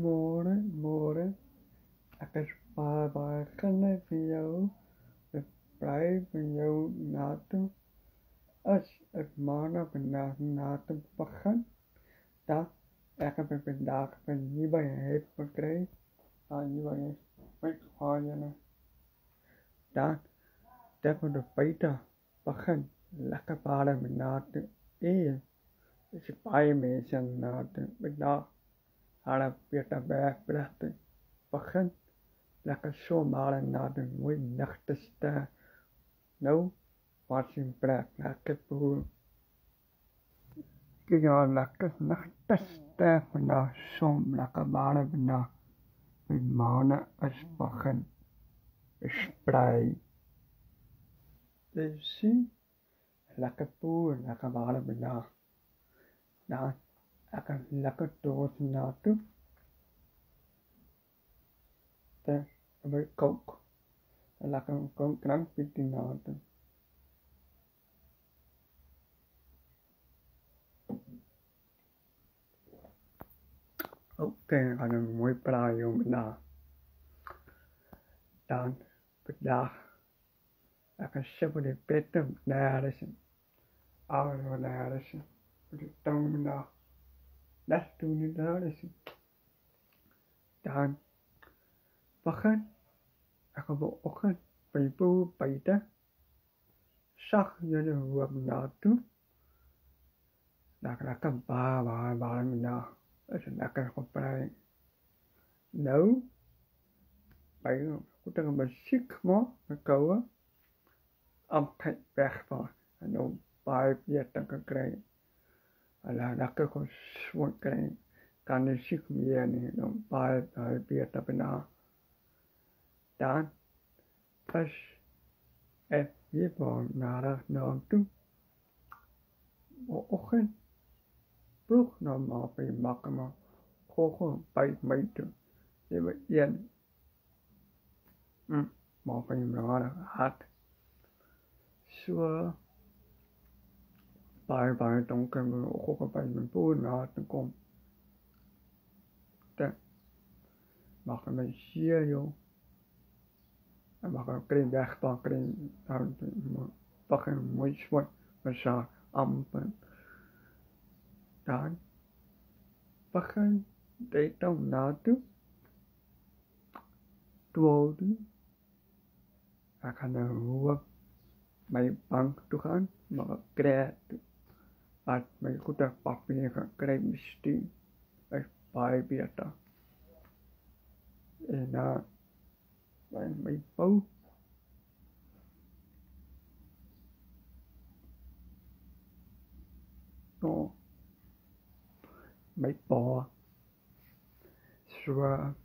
more, akas baba kana piyo, the bride piyo natu, as at mana natu pakan, da, pen dak pen niba hep pakray, niba hep pakayana, da, depo the paita, pakan, laka para natu, it's a pie me san natu, but da, ala pieta back brate, pakan, laka so mala natu, we nachtesta, no, watching black, laka pool. Kaya laka nachtesta, na som laka bala na, with mana as pakan, spray. You see, laka pool, laka bala na. Now, I can look at those natu. Then, about coke. I like a coke grand pitty natu. Okay, I don't know why you now. Down, but down. I can shiver the bit of narration. Out of narration. Put it down now. That's doing the narration. Down. Pakan. I can go open. People, beta. Shock you the room natu. Like a bar now. It's like a company. No. By putting a sick more, a cover. I'm cut back for. I know 5 years like a grain. I like a sword grain. Can you sick me any? No, 5 years up in now. Done. Plus, if you want nada, no, too. Okay. Brook no more by Makama, Coco by Mate. They were yen. More by Mara hat. Sure. By don't come over by my poor not to come. That Makama shear you. And Maka green back buckling out bucking which one was umpen. Dan pakan data natu tuodi akan ruak may bank tukan mga kret at may kuda papi ka kret misti ay pai biata na may pau no may bò sure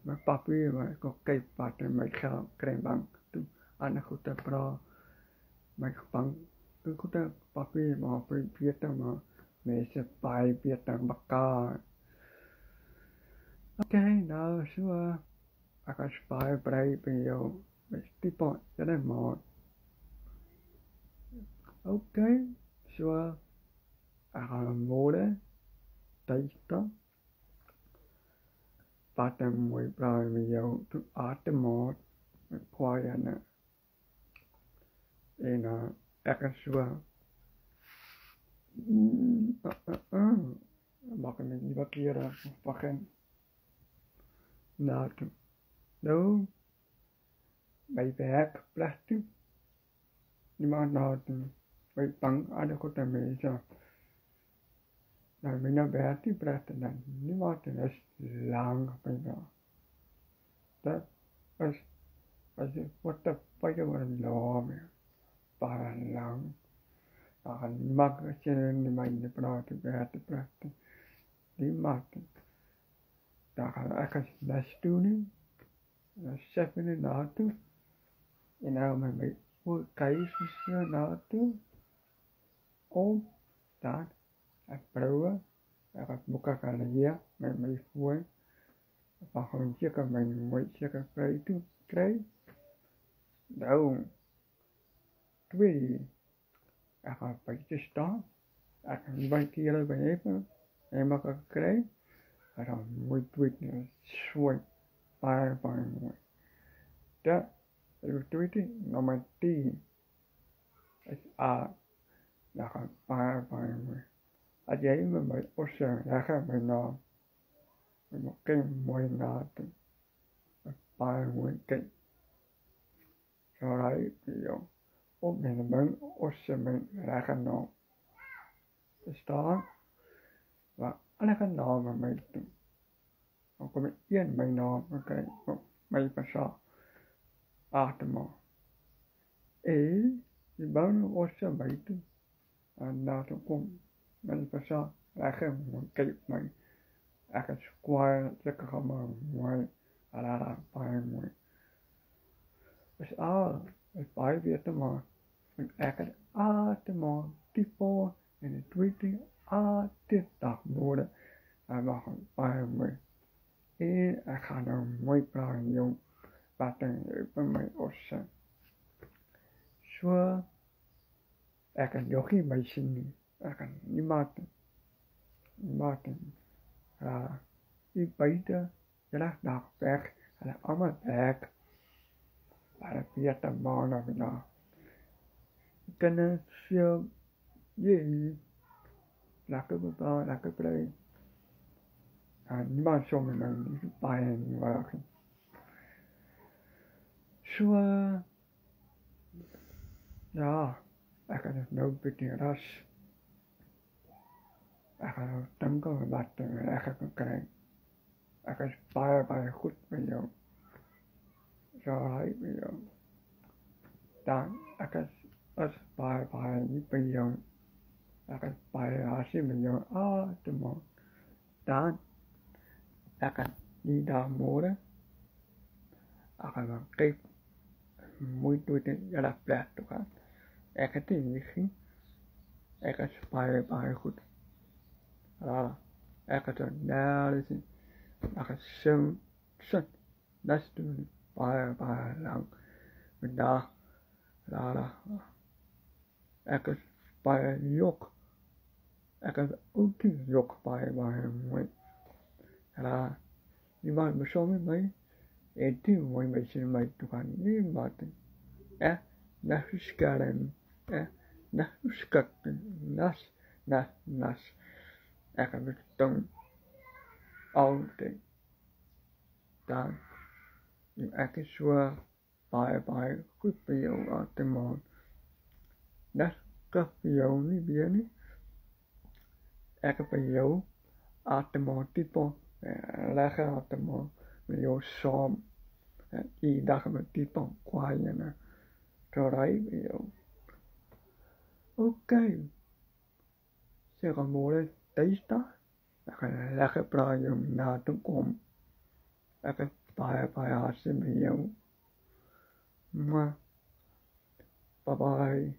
mà papi mà có cây bát mà khao cây bằng tu anh aku tak pro mà bằng tu aku tak papi mà papi biết mà mình sẽ bài biết rằng bạc ca okay now sure akan spy bài bây giờ mình tiếp bọn cho nên một okay sure akan mode tay đó Patem muy pravio to atemot poiana in a ekasua makan ni bakira pakan not no by back plastic ni ma not by pang ada kota meja na mina berarti berarti dan ni ma tenas lang apa itu that as what the fuck you want to know me para lang akan mag chen ni mai ni berarti di mak akan akan studi chef ni natu ina mai wo kai sisi natu oh that approva akan buka kana dia mai fue bahon chia ka mai mai chia ka kai tu kai đâu tui akan pai stop akan bai kia lo bai em mắc cái rồi muy tweet nữa xuôi bài bài muy đó rồi tweet nó mà ti à là còn bài bài muy à vậy mà mới ở trường là khác mình nó một cái mùi nó bài muy cái rồi đấy ví dụ mình ở trường mình là khác nó đó và là khác nó mà mình có mình yên mình nó cái mình phải sao atma di bawah osa itu anda tukum manifesta akan mengkait mai akan square sekama mai ala pai mai es es pai vietama akan atma tipo en tweeting tak mode ama pai mai akan mai plan yung patang pemai osa Sure, akan joki mai sini akan nimaten i baita jala dak back ala ama back ala piata mana bina kana sio ye la ke ba la ke play niman so me mai bayan wa Sure, ja akan no bikin ras akan tangko bat akan keren akan bài khúc bây giờ rồi bây giờ dan akan bài bây giờ akan asli bây giờ cuma dan akan đi đào mùa đó akan cái mũi đuôi tên là đẹp được không akan tìm gì akan bài khúc là akan đào đi akan sơn that's doing bài lang mình đã là akan bài yok akan út yok bài mình là nhưng mà một số mấy thì mình xin mấy tụi anh nhưng mà nó skaren nó skat nas akan betul all day dan những akan xua bài khuyết biểu ở tên mòn nó có biểu như bây giờ akan biểu ở tên mòn tipo là khác ở tên mòn biểu xóm i đã không tipo quay nè rồi đấy biểu ok sẽ còn mua đây đấy đó akan là cái problem na tung com akan bài hasil biểu mà bye bye